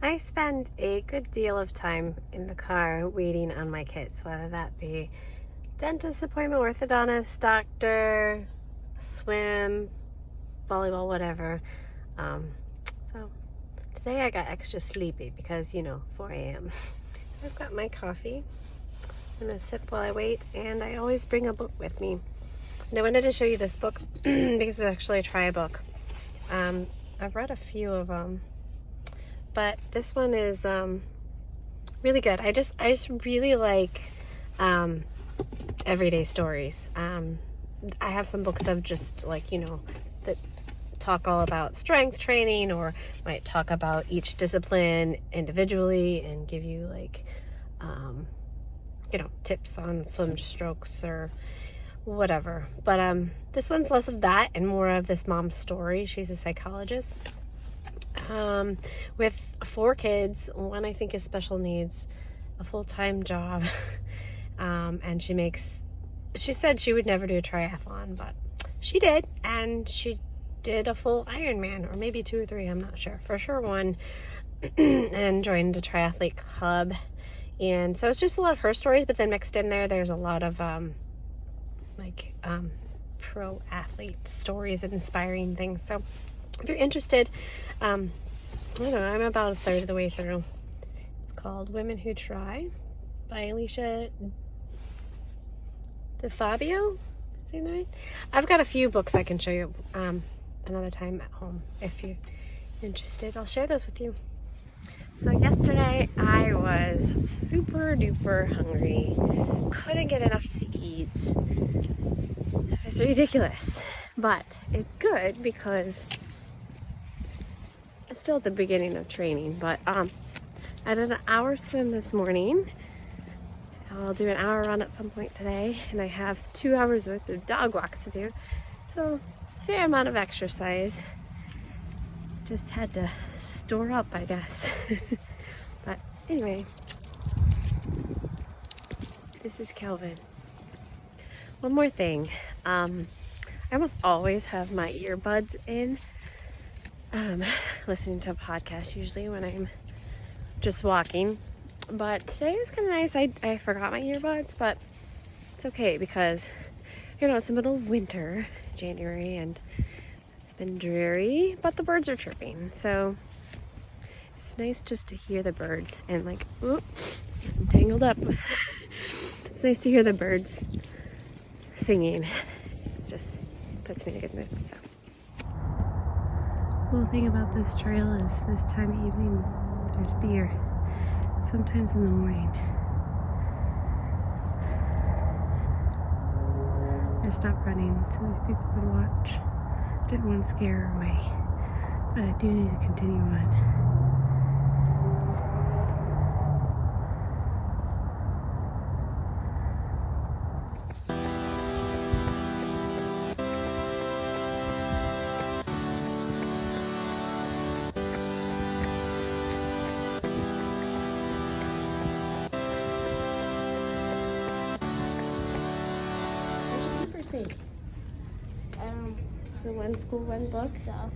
I spend a good deal of time in the car waiting on my kids, whether that be dentist appointment, orthodontist, doctor, swim, volleyball, whatever. So today I got extra sleepy because, 4 a.m. I've got my coffee. I'm going to sip while I wait, and I always bring a book with me. And I wanted to show you this book because it's actually a try book. I've read a few of them, but this one is really good. I just really like everyday stories. I have some books of just that talk all about strength training, or might talk about each discipline individually and give you tips on swim strokes or whatever. But this one's less of that and more of this mom's story. She's a psychologist with 4 kids. One I think is special needs, a full-time job, and she said she would never do a triathlon, but she did, and she did a full Ironman, or maybe 2 or 3, I'm not sure. For sure 1, and joined a triathlete club. And so it's just a lot of her stories, but then mixed in there's a lot of pro athlete stories and inspiring things. So if you're interested, I'm about a third of the way through. It's called Women Who Try by Alicia DeFabio. Saying that right? I've got a few books I can show you another time at home if you're interested. I'll share those with you. So yesterday I was super duper hungry. Couldn't get enough to eat. It's ridiculous, but it's good because it's still at the beginning of training. But I did an hour swim this morning. I'll do an hour run at some point today, and I have 2 hours worth of dog walks to do. So a fair amount of exercise. Just had to store up, I guess. But anyway, this is Calvin. One more thing. I almost always have my earbuds in, listening to a podcast usually when I'm just walking. But today was kind of nice. I forgot my earbuds, but it's okay because, it's the middle of winter, January, and it's been dreary, but the birds are chirping. So it's nice just to hear the birds and I'm tangled up. It's nice to hear the birds singing. It just puts me in a good mood. So. Cool thing about this trail is this time of evening there's deer. Sometimes in the morning. I stopped running so these people could watch. Didn't want to scare her away, but I do need to continue on. The one school, one book stuff.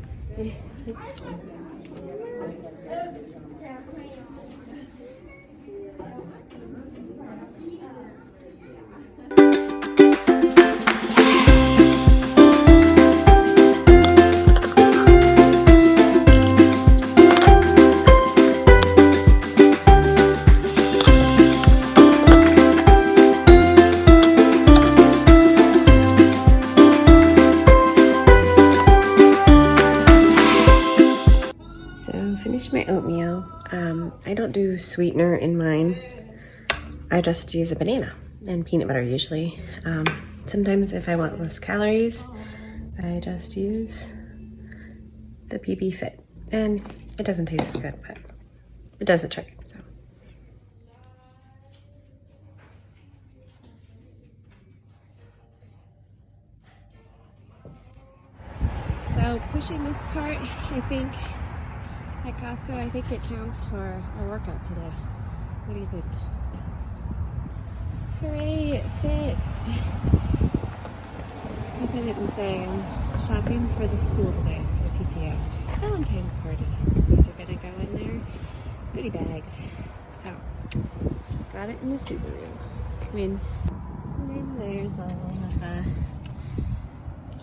Finished my oatmeal. I don't do sweetener in mine. I just use a banana and peanut butter usually. Sometimes if I want less calories, I just use the PB Fit. And it doesn't taste as good, but it does the trick. So pushing this cart, I think at Costco, I think it counts for a workout today. What do you think? Hooray, it fits. I guess I didn't say I'm shopping for the school today, for the PTO. Valentine's party. These are gonna go in there. So, got it in the Subaru. And then there's all of the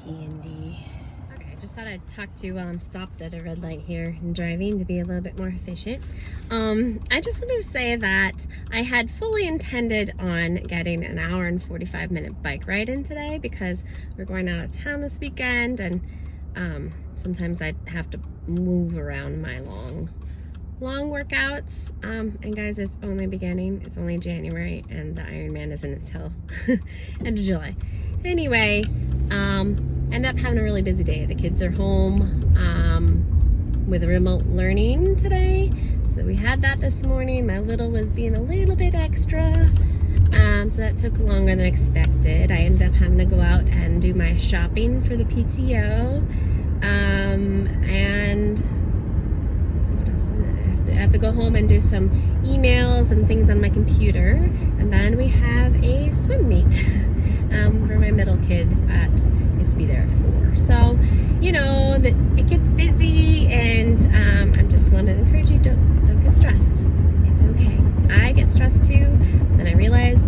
candy. Okay, I just thought I'd talk to you while I'm stopped at a red light here and driving to be a little bit more efficient. I just wanted to say that I had fully intended on getting an hour and 45-minute bike ride in today because we're going out of town this weekend, and sometimes I'd have to move around my long workouts. And guys, it's only beginning. It's only January, and the Ironman isn't until end of July. Anyway, end up having a really busy day. The kids are home with remote learning today, so we had that this morning. My little was being a little bit extra, so that took longer than expected. I ended up having to go out and do my shopping for the PTO, and so what else? I have to go home and do some emails and things on my computer, and then we have a swim meet for my middle kid is to be there at 4. So, you know, that it gets busy, and I just want to encourage you, don't get stressed. It's okay. I get stressed too, but then I realize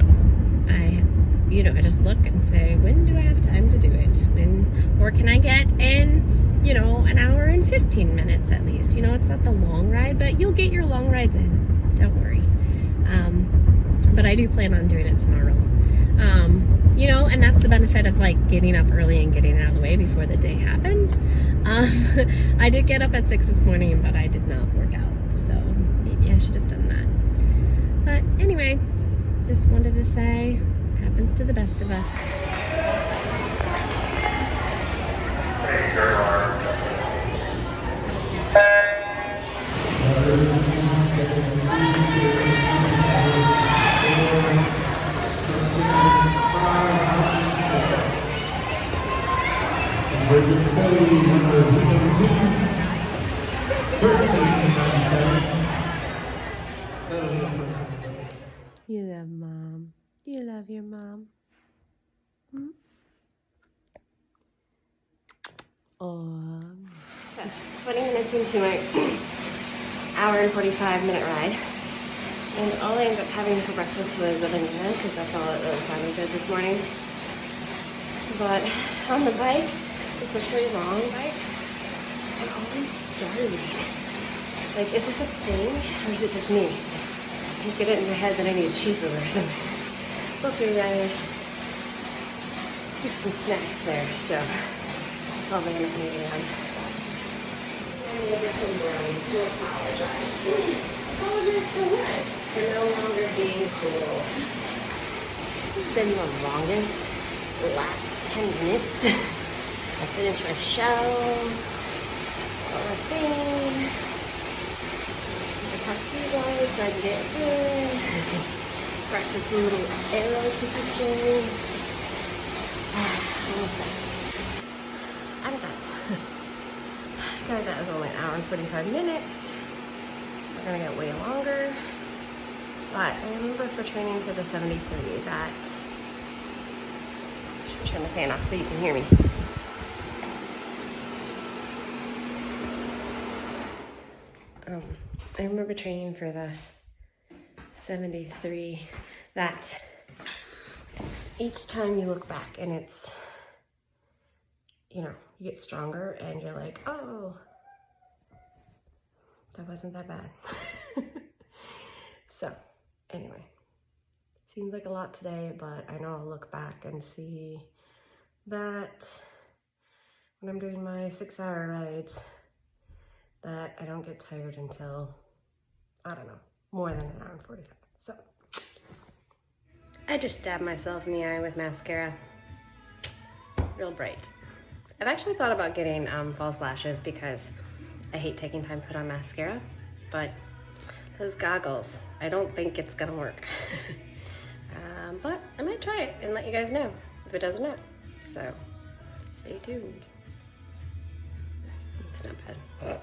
I just look and say, when do I have time to do it? Or can I get in, an hour and 15 minutes at least? It's not the long ride, but you'll get your long rides in. Don't worry. But I do plan on doing it tomorrow. And that's the benefit of getting up early and getting out of the way before the day happens. I did get up at 6 this morning, but I did not work out, so maybe I should have done that. But anyway, just wanted to say, happens to the best of us. You love Mom. You love your mom. Hmm? Oh. So, 20 minutes into my hour and 45-minute ride, and all I ended up having for breakfast was a banana because that's all it really sounded good this morning. But on the bike, especially long bikes, I'm always starving. Is this a thing, or is it just me? I get it in my head that I need a cheeseburger or something. We'll see. I keep some snacks there, so probably end up needing them. And there's some brownies to apologize. Apologize for what? For no longer being cool. This has been the longest last 10 minutes. I finished my show, or a thing. Talk to you guys so I can get good. Practice a little arrow position. Almost done. I'm done. Guys, that was only an hour and 45 minutes. We're gonna get way longer. But I remember for training for the 73 that I should turn the fan off so you can hear me. I remember training for the 73 that each time you look back and it's, you get stronger and you're like, oh, that wasn't that bad. So anyway, seems like a lot today, but I know I'll look back and see that when I'm doing my 6-hour rides that I don't get tired until, I don't know, more than an hour and 45. So I just stabbed myself in the eye with mascara. Real bright. I've actually thought about getting false lashes because I hate taking time to put on mascara, but those goggles, I don't think it's gonna work. But I might try it and let you guys know if it does or not. So stay tuned. It's not bad.